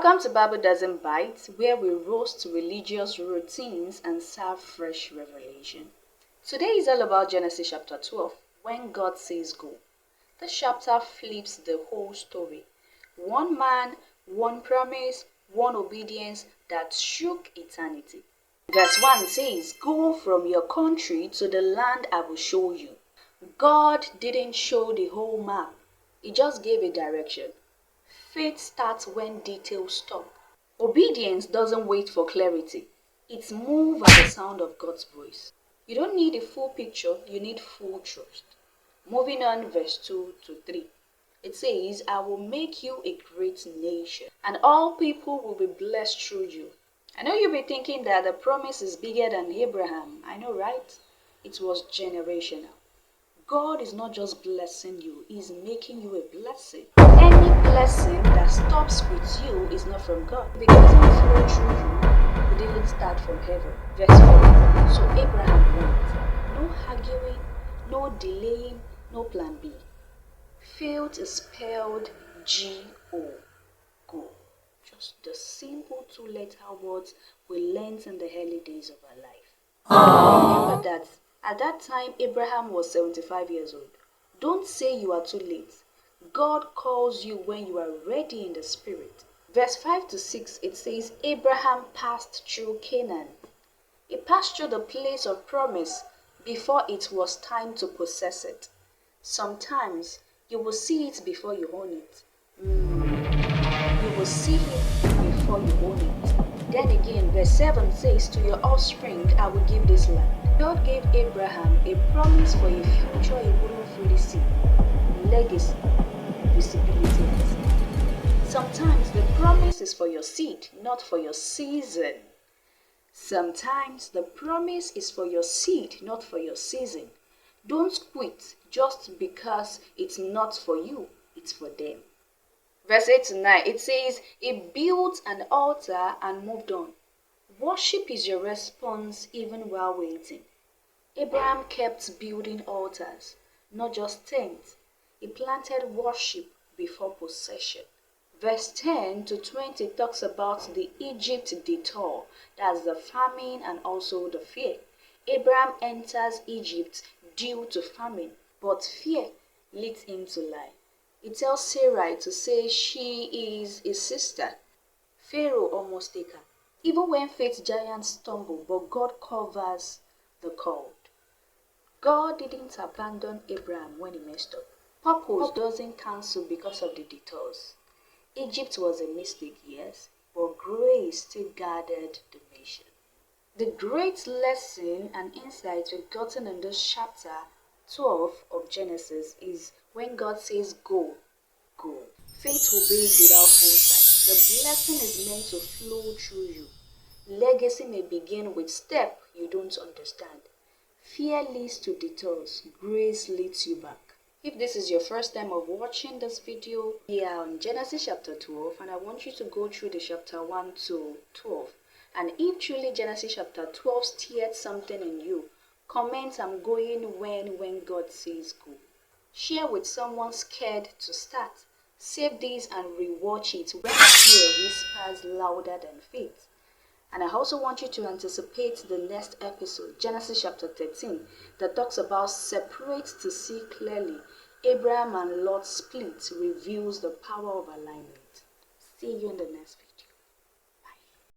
Welcome to Bible Doesn't Bite, where we roast religious routines and serve fresh revelation. Today is all about Genesis chapter 12, when God says go. This chapter flips the whole story. One man, one promise, one obedience that shook eternity. Verse 1 says, "Go from your country to the land I will show you." God didn't show the whole map. He just gave a direction. Faith starts when details stop. Obedience doesn't wait for clarity. It moves at the sound of God's voice. You don't need a full picture, you need full trust. Moving on, verse 2 to 3. It says, "I will make you a great nation, and all people will be blessed through you." I know you'll be thinking that the promise is bigger than Abraham. I know, right? It was generational. God is not just blessing you, He's making you a blessing. Any blessing that stops with you is not from God. If it doesn't flow through you, it didn't start from heaven. Verse 4. So Abraham went. No arguing, no delaying, no plan B. Failed is spelled G-O. Go. Just the simple two-letter words we learned in the early days of our life. Remember that at that time, Abraham was 75 years old. Don't say you are too late. God calls you when you are ready in the spirit. Verse 5 to 6, it says, Abraham passed through Canaan. He passed through the place of promise before it was time to possess it. Sometimes you will see it before you own it. You will see it before you own it. Then again, verse 7 says, to your offspring I will give this land. God gave Abraham a promise for a future he wouldn't fully see. Legacy, visibility. Sometimes the promise is for your seed, not for your season. Sometimes the promise is for your seed, not for your season. Don't quit just because it's not for you, it's for them. Verse 8 to 9, it says, he built an altar and moved on. Worship is your response even while waiting. Abraham kept building altars, not just tents. He planted worship before possession. Verse 10 to 20 talks about the Egypt detour, that's the famine and also the fear. Abraham enters Egypt due to famine, but fear leads him to lie. It tells Sarai to say she is his sister. Pharaoh almost take her. Even when faith giants stumble, but God covers the called. God didn't abandon Abraham when he messed up. Purpose doesn't cancel because of the detours. Egypt was a mistake, yes, but grace still guarded the nation. The great lesson and insight we've gotten in this chapter 12 of Genesis is when God says go, go. Faith obeys without foresight. The blessing is meant to flow through you. Legacy may begin with steps you don't understand. Fear leads to detours. Grace leads you back. If this is your first time of watching this video, we are on Genesis chapter 12 and I want you to go through the chapter 1 to 12. And if truly Genesis chapter 12 stirred something in you, comment I'm going when God says go. Share with someone scared to start. Save this and rewatch it when fear whispers louder than faith. And I also want you to anticipate the next episode, Genesis chapter 13, that talks about separate to see clearly. Abraham and Lot split reveals the power of alignment. See you in the next video.